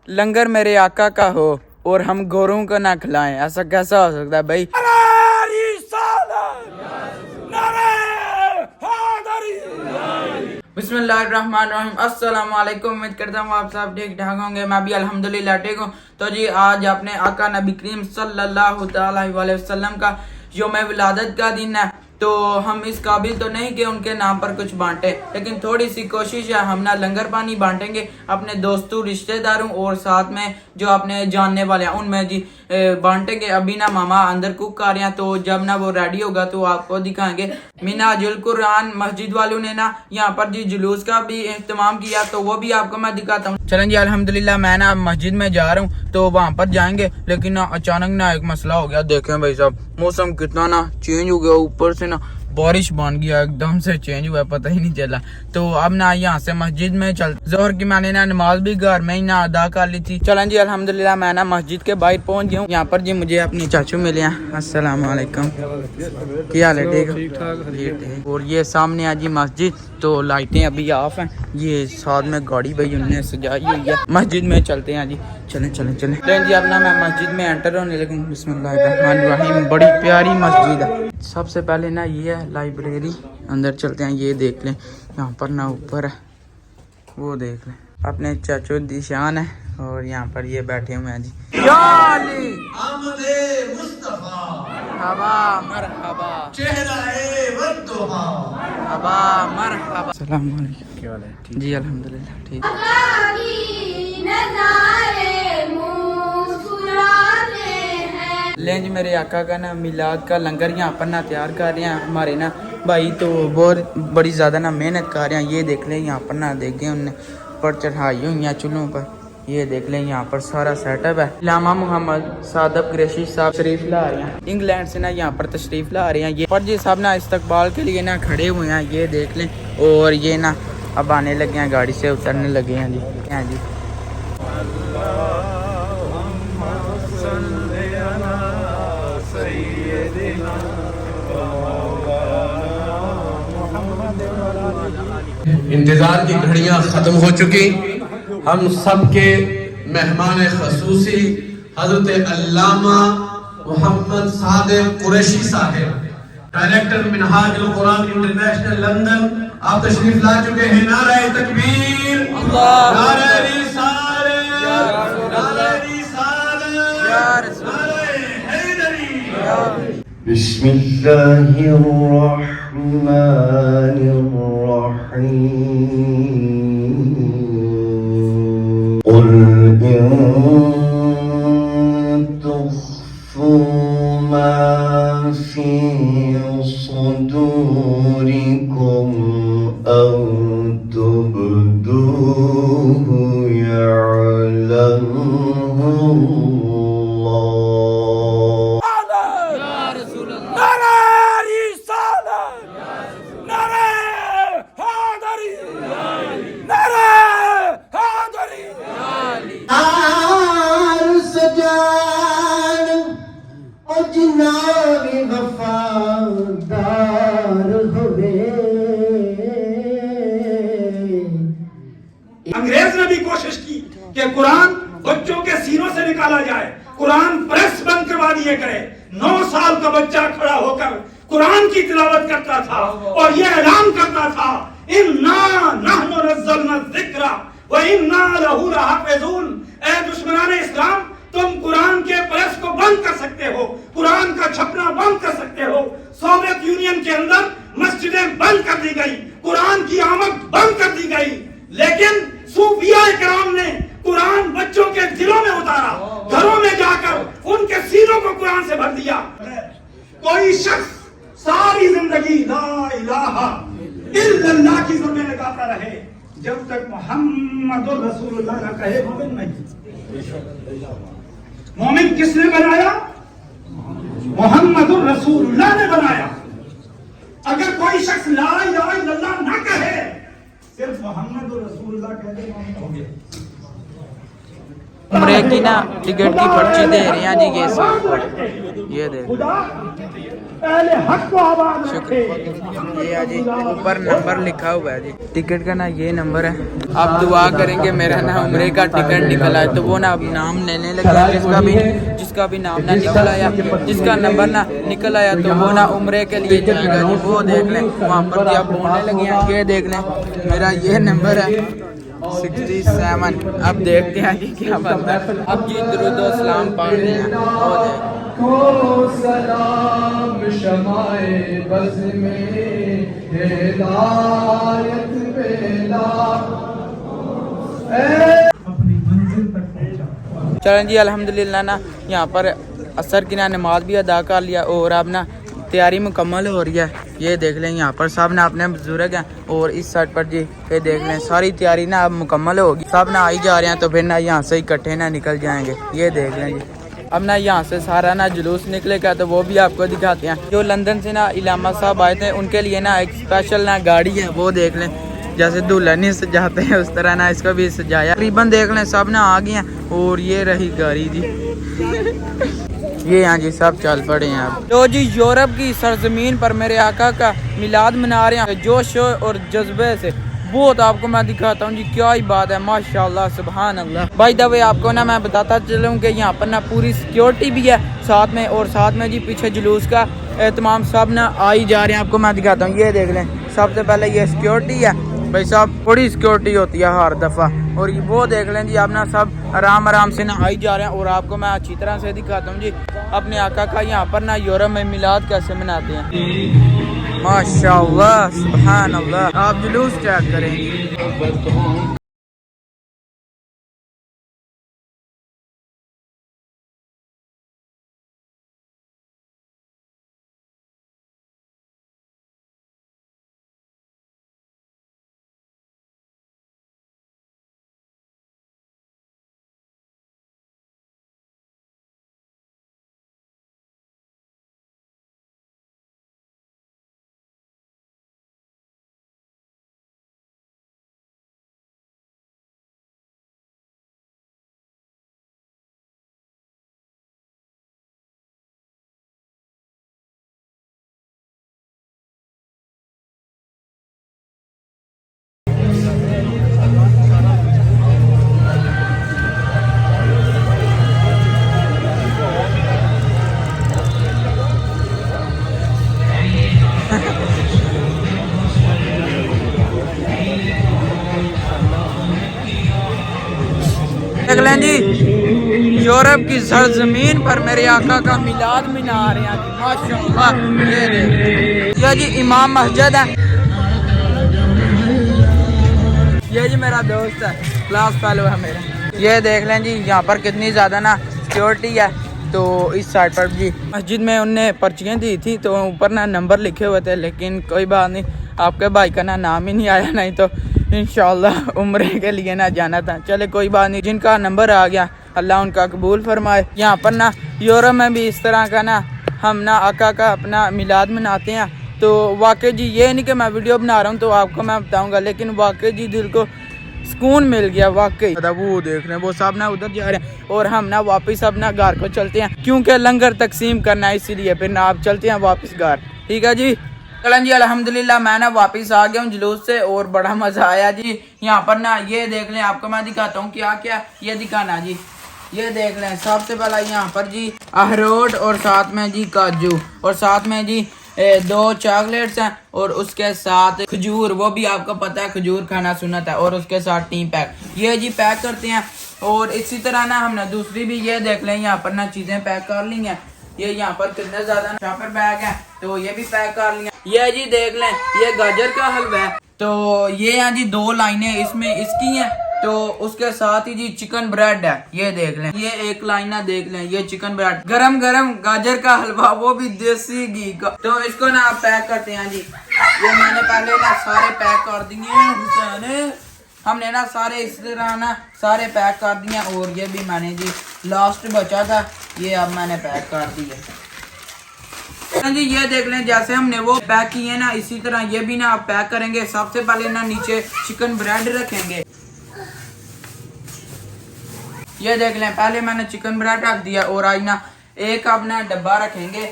लंगर मेरे आका का हो और हम गोरों को ना खिलाएं, ऐसा कैसा हो सकता है भाई। बिस्मिल्लाहिर्रहमानिर्रहीम, अस्सलाम वालेकुम। उम्मीद करता हूँ आप सब ठीक ठाक होंगे। मैं भी अल्हम्दुलिल्लाह ठीक हूँ। तो जी आज अपने आका नबी करीम सल्लल्लाहु अलैहि वसल्लम का यौम विलादत का दिन है। तो हम इस काबिल तो नहीं कि उनके नाम पर कुछ बांटे, लेकिन थोड़ी सी कोशिश है, हम ना लंगर पानी बांटेंगे अपने दोस्तों रिश्तेदारों और साथ में जो अपने जानने वाले हैं उनमें जी बांटेंगे। अभी ना मामा अंदर कुक कर रहे हैं, तो जब ना वो रेडी होगा तो आपको दिखाएंगे। मिनाजुल कुरान मस्जिद वालों ने ना यहाँ पर जी जुलूस का भी इंतजाम किया, तो वो भी आपको मैं दिखाता हूँ। चलें जी, अल्हम्दुलिल्लाह मैं ना मस्जिद में जा रहा हूँ, तो वहाँ पर जाएंगे। लेकिन ना अचानक ना एक मसला हो गया। देखें भाई साहब, मौसम कितना ना चेंज हो गया, ऊपर से ना बारिश बन गया, एकदम से चेंज हुआ, पता ही नहीं चला। तो अब ना यहाँ से मस्जिद में चल, जोहर की मैंने ना नमाज भी घर में ही ना अदा कर ली थी। चलें जी, अल्हम्दुलिल्लाह मैं ना मस्जिद के बाहर पहुँच गया हूँ। यहाँ पर जी मुझे अपने चाचू मिले हैं। अस्सलाम वालेकुम, क्या हाल है? ठीक ठाक। और ये सामने है जी मस्जिद, तो लाइटें अभी ऑफ हैं। ये साथ में गाड़ी भाई उन्होंने सजाई हुई है। मस्जिद में चलते हैं जी, चलें चलें चलें। जी अब ना मैं मस्जिद में एंटर होने लगूँ। बिस्मिल्लाहिर्रहमानिर्रहीम, बड़ी प्यारी मस्जिद है। सबसे पहले ना ये है लाइब्रेरी, अंदर चलते हैं। ये देख लें, यहाँ पर ना ऊपर है, वो देख लें। अपने चाचू दिशान है और यहाँ पर ये बैठे हुए हैं जी। हवा मरहबा, हवा मरहबा। अस्सलाम वालेकुम, क्या हाल है? जी अल्हम्दुलिल्लाह ठीक। लें जी, मेरे आका का ना मिलाद का लंगर यहाँ पर ना तैयार कर रहे हैं हमारे ना भाई, तो बहुत बड़ी ज़्यादा ना मेहनत कर रहे हैं। ये देख लें, यहाँ पर ना देखें उनने पर चढ़ाई हुई हैं चूल्हों पर। ये देख लें, यहाँ पर सारा सेटअप है। इलामा मोहम्मद सादब कुरैशी साहब तशरीफ ला रहे हैं, इंग्लैंड से ना यहाँ पर तशरीफ ला रहे हैं। ये पर जी साहब ना इस्तकबाल के लिए ना खड़े हुए हैं। ये देख लें, और ये ना अब आने लगे हैं, गाड़ी से उतरने लगे हैं जी। हैं जी, इंतजार की घड़ियां खत्म हो चुकी। हम सब के मेहमान खसूसी हजरत अल्लामा मोहम्मद सादिक कुरैशी साहब, director Minhajul Quran international London, आप तशरीफ ला चुके हैं। नारे तकबीर, नारे रिसालत, नारे रिसालत, नारे हैदरी। बिस्मिल्लाहिर रहमानिर रहीम। कुल इन तुख्फू मा फी सुदूरिकुम औ तुब्दूहु अंग्रेज ने भी कोशिश की कि कुरान बच्चों के सीनों से निकाला जाए, कुरान प्रेस बंद करवा दिए गए। 9 साल का बच्चा खड़ा होकर कुरान की तिलावत करता था और ये ऐलान करता था, इन्ना नहनु नज़्ज़लना ज़िक्रा व इन्ना लहू लहाफ़िज़ून। ऐ दुश्मनाने इस्लाम, तुम कुरान के प्रेस को बंद कर सकते हो, कुरान का छपना बंद कर सकते हो। सोवियत यूनियन के अंदर मस्जिदें बंद कर दी गई, कुरान की आमद बंद कर दी गई, लेकिन सूफिया इकराम ने कुरान बच्चों के दिलों में उतारा, घरों में जाकर उनके सीनों को कुरान से भर दिया। कोई शख्स सारी जिंदगी ला इलाहा इल्लल्लाह की ज़ुबान लगाता रहे, जब तक मुहम्मदुर रसूलुल्लाह ना कहे, मोमिन नहीं। मोमिन किसने बनाया? मुहम्मदुर रसूलुल्लाह ने बनाया। अगर कोई शख्स ला इलाहा इल्लल्लाह ना कहे, सिर्फ मोहम्मद रसूलुल्लाह कहते मोमिन हो गया। उम्रे की ना टिकट की पर्ची दे रहे हैं जी। ये देखो, अहले हक को आबाद रखे। ये है जी, ऊपर नंबर लिखा हुआ है जी। टिकट का ना ये नंबर है। आप दुआ करेंगे मेरा ना उम्रे का टिकट निकल आए, तो वो ना अब नाम लेने लगे। जिसका भी नाम ना निकल आया, जिसका नंबर ना निकल आया, तो वो ना उम्रे के लिए जाएगा जी। वो देख लें वहाँ पर आप बोलने लगे हैं। ये देख लें मेरा ये नंबर है 67। अब देखते हैं कि क्या बनता है। अब जी दुरूद व सलाम पढ़ रहे हैं। वो देख सलाम शमाए बज़ में हिदायत बेला अपनी मंजिल तक पहुंचा। चलें जी अल्हम्दुलिल्लाह ना यहाँ पर असर की ना नमाज भी अदा कर लिया और अब ना तैयारी मुकम्मल हो रही है। ये देख लें यहाँ पर सब ना अपने बुजुर्ग हैं और इस साइड पर जी ये देख लें सारी तैयारी ना अब मुकम्मल होगी। सब ना आई जा रहे हैं, तो फिर ना यहाँ से इकट्ठे ना निकल जाएंगे। ये देख लें जी, अब ना यहाँ से सारा ना जुलूस निकलेगा, तो वो भी आपको दिखाते हैं। जो लंदन से ना इलामा साहब आए थे, उनके लिए ना एक स्पेशल ना गाड़ी है। वो देख लें जैसे दुल्हन सजाते हैं उस तरह ना इसको भी सजाया। तकरीबन देख लें सब ना आ गए हैं और ये रही गाड़ी जी। ये यहाँ जी सब चल पड़े हैं अब। तो जी यूरोप की सरजमीन पर मेरे आका का मिलाद मना रहे हैं जोश और जज्बे से। बहुत आपको मैं दिखाता हूँ जी, क्या ही बात है, माशाल्लाह सुभान अल्लाह। भाई दबे आपको ना मैं बताता चलूँ कि यहाँ पर ना पूरी सिक्योरिटी भी है साथ में, और साथ में जी पीछे जुलूस का एहतमाम सब ना आ ही जा रहे हैं। आपको मैं दिखाता हूँ, ये देख लें सबसे पहले ये सिक्योरिटी है भाई साहब, बड़ी सिक्योरिटी होती है हर दफ़ा। और वो देख लें जी आप ना सब आराम आराम से ना आई जा रहे हैं। और आपको मैं अच्छी तरह से दिखाता हूँ जी अपने आका का यहाँ पर ना यूरोप में मिलाद कैसे मनाते हैं। माशाअल्लाह सुभान अल्लाह। आप जुलूस चेक करेंगे। देख लें जी यूरोप की सरजमीन पर मेरे आका का मिलाद मना रहे हैं जी, माशाअल्लाह। ये देख, ये जी इमाम मस्जिद है। ये जी मेरा दोस्त है, क्लास फेलो है मेरा। ये देख लें जी यहाँ पर कितनी ज़्यादा ना सिक्योरिटी है। तो इस साइड पर जी मस्जिद में उनने पर्चियाँ दी थी, तो ऊपर ना नंबर लिखे हुए थे, लेकिन कोई बात नहीं, आपके भाई का ना नाम ही नहीं आया, नहीं तो इंशाल्लाह उम्रे के लिए ना जाना था। चले कोई बात नहीं, जिनका नंबर आ गया अल्लाह उनका कबूल फरमाए। यहाँ पर ना यूरोप में भी इस तरह का ना हम ना आका का अपना मिलाद मनाते हैं। तो वाकई जी ये नहीं कि मैं वीडियो बना रहा हूँ तो आपको मैं बताऊँगा, लेकिन वाकई जी दिल को सुकून मिल गया वाकई। वो देख रहे हैं वो सब ना उधर जा रहे हैं और हम ना वापस अपना घर को चलते हैं, क्योंकि लंगर तकसीम करना है, इसीलिए फिर ना आप चलते हैं वापस घर। ठीक है जी, चलन जी अल्हम्दुलिल्लाह मैं ना वापस आ गया हूँ जुलूस से और बड़ा मजा आया जी। यहाँ पर ना ये देख लें, आपको मैं दिखाता हूँ क्या क्या ये दिखाना जी। ये देख लें सबसे पहला यहाँ पर जी अखरोट और साथ में जी काजू और साथ में जी 2 चॉकलेट्स हैं और उसके साथ खजूर, वो भी आपको पता है खजूर खाना सुन्नत है, और उसके साथ टी पैक ये जी पैक करते हैं। और इसी तरह ना हमने दूसरी भी ये देख लें यहाँ पर ना चीज़ें पैक कर ली हैं। ये यहाँ पर कितने ज्यादा शॉपर बैग है तो ये भी पैक कर लिया। ये जी देख लें ये गाजर का हलवा है, तो ये यहाँ जी 2 लाइनें इसमें इसकी हैं, तो उसके साथ ही जी चिकन ब्रेड है। ये देख लें ये एक लाइन है, देख लें ये चिकन ब्रेड, गरम गरम गाजर का हलवा, वो भी देसी घी का। तो इसको ना आप पैक करते हैं जी। ये मैंने पहले ना सारे पैक कर दिए हैं हुसैन, हमने ना सारे इस तरह ना सारे पैक कर दिए, और ये भी मैंने जी लास्ट बचा था ये अब मैंने पैक कर दिया जी। ये देख लें जैसे हमने वो पैक किए ना इसी तरह ये भी ना आप पैक करेंगे। सबसे पहले ना नीचे चिकन ब्रेड रखेंगे। ये देख लें पहले मैंने चिकन ब्रेड रख दिया और आज ना एक अपना डब्बा रखेंगे।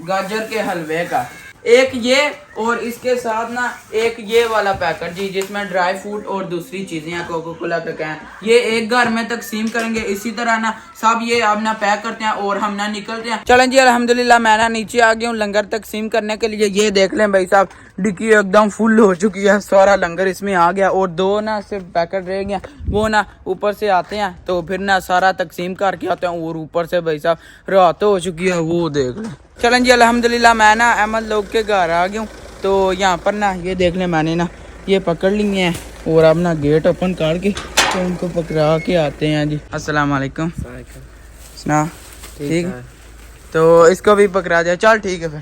गाजर के हलवे का, एक ये और इसके साथ ना एक ये वाला पैकेट जी, जिसमें ड्राई फ्रूट और दूसरी चीजें हैं, कोको कोला का कैन, ये एक घर में तकसीम करेंगे। इसी तरह ना सब ये अब ना पैक करते हैं और हम ना निकलते हैं। चलें जी अल्हम्दुलिल्लाह मैं ना नीचे आ गया हूँ लंगर तकसीम करने के लिए। ये देख लें भाई साहब, डिक्की एकदम फुल हो चुकी है, सारा लंगर इसमें आ गया और दो ना सिर्फ पैकेट रह गया, वो ना ऊपर से आते हैं तो फिर ना सारा तकसीम करके आते हैं। और ऊपर से भाई साहब रात हो चुकी है, वो देख लें। चलें जी अल्हम्दुलिल्लाह मैं ना अहमद लोग के घर आ गया हूँ। तो यहाँ पर ना ये देख लें मैंने ना ये पकड़ लिए हैं और अब ना गेट ओपन करके तो उनको पकड़ा के आते हैं जी। अस्सलाम वालेकुम। सुना ठीक है, तो इसको भी पकड़ा दिया, चल ठीक है फिर।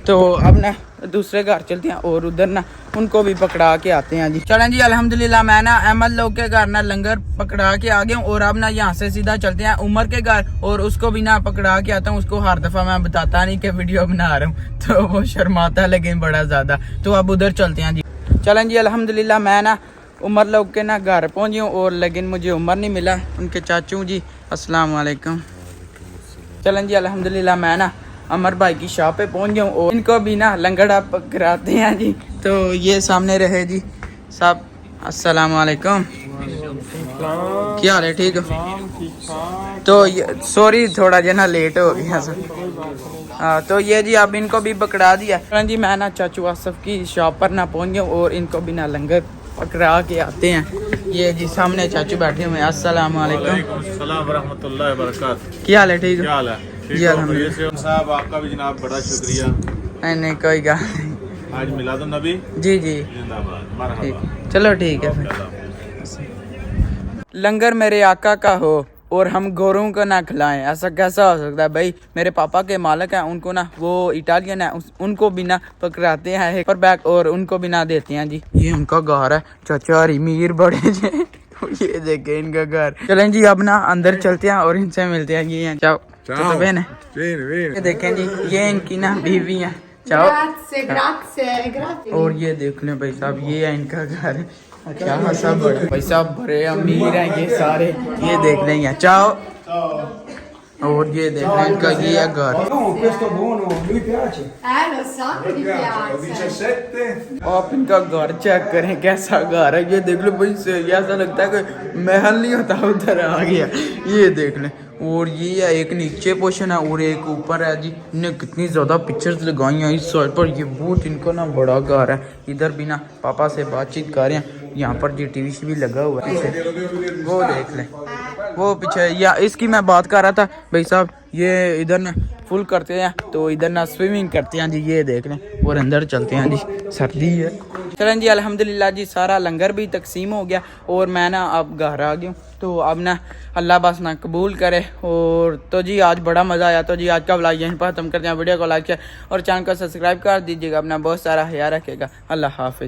तो अब ना दूसरे घर चलते हैं और उधर ना उनको भी पकड़ा के आते हैं जी। चलें जी अल्हम्दुलिल्लाह मैं ना अहमद लोग के घर ना लंगर पकड़ा के आ गया हूँ और अब ना यहाँ से सीधा चलते हैं उमर के घर और उसको भी ना पकड़ा के आता हूँ। उसको हर दफा मैं बताता नहीं कि वीडियो बना रहा हूँ तो वो शर्माता है लेकिन बड़ा ज्यादा। तो अब उधर चलते हैं जी। चलें जी अल्हम्दुलिल्लाह मैं ना उमर लोग के ना घर पहुँची हूँ और लेकिन मुझे उमर नहीं मिला, उनके चाचू जी। अस्सलाम वालेकुम। चलें जी अल्हम्दुलिल्लाह मैं ना अमर भाई की शॉप पे पहुंच गया हूँ और इनको भी ना लंगड़ा पकड़ाते हैं जी। तो ये सामने रहे जी साहब। अस्सलाम वालेकुम, क्या हाल है? ठीक हो? तो सॉरी थोड़ा जो ना लेट हो गया सर। हाँ तो ये जी अब इनको भी पकड़ा दिया जी। मैं ना चाचू आसफ की शॉप पर ना पहुंच गया और इनको भी ना लंगर पकड़ा के आते हैं। ये जी सामने चाचू बैठे हुए हैं। अस्सलाम वालेकुम। अस्सलाम वरहमतुल्लाहि वबरकातुहू। क्या हाल है? ठीक क्या हो? हाल है? जी अल्हम्दुलिल्लाह साहब आपका भी जनाब बड़ा शुक्रिया। नहीं कोई बात नहीं। आज मिलादुन नबी जी जी जिंदाबाद, ठीक, मरहबा। चलो ठीक है फिर। लंगर मेरे आका का हो और हम गोरों को ना खिलाएं, ऐसा कैसा हो सकता है भाई? मेरे पापा के मालिक हैं, उनको ना वो इटालियन है, उनको भी ना पकड़ाते हैं एक और बैग और उनको भी ना देते हैं जी। ये उनका घर है, चाचा मीर बड़े जे ये देखे इनका घर। चलें जी अब ना अंदर चलते हैं और इनसे मिलते हैं। ये हैं चाओ तो बहन है, ये देखें जी ये इनकी ना बीवी है। चाओ और ये देख लें भाई साहब ये है इनका घर। क्या सब बड़ा भाई साहब बड़े अमीर हैं ये सारे। ये देख लें यहाँ चाओ और ये देख लें इनका ये है घर। आप इनका घर चेक करें कैसा घर है। ये देख लो भाई से ऐसा लगता है कि महल नहीं होता उधर आ गया। ये देख लें और ये है एक नीचे पोर्शन है और एक ऊपर है जी। इन्हें कितनी ज़्यादा पिक्चर्स लगाई हैं इस साइड पर। ये बहुत इनका ना बड़ा घर है। इधर भी ना पापा से बातचीत कर रहे हैं। यहाँ पर जी टीवी भी लगा हुआ है पीछे, वो देख लें वो पीछे। या इसकी मैं बात कर रहा था भाई साहब। ये इधर ना फुल करते हैं तो इधर ना स्विमिंग करते हैं जी। ये देख लें और अंदर चलते हैं जी, सर्दी है। चलें जी अल्हम्दुलिल्लाह जी सारा लंगर भी तकसीम हो गया और मैं ना अब घर आ गया हूँ। तो अब ना अल्लाह बस ना कबूल करे। और तो जी आज बड़ा मज़ा आया। तो जी आज का व्लॉग यहीं पर ख़त्म करते हैं। वीडियो को लाइक शेयर और चैनल को सब्सक्राइब कर दीजिएगा। अपना बहुत सारा ख्याल रखिएगा। अल्लाह हाफिज़।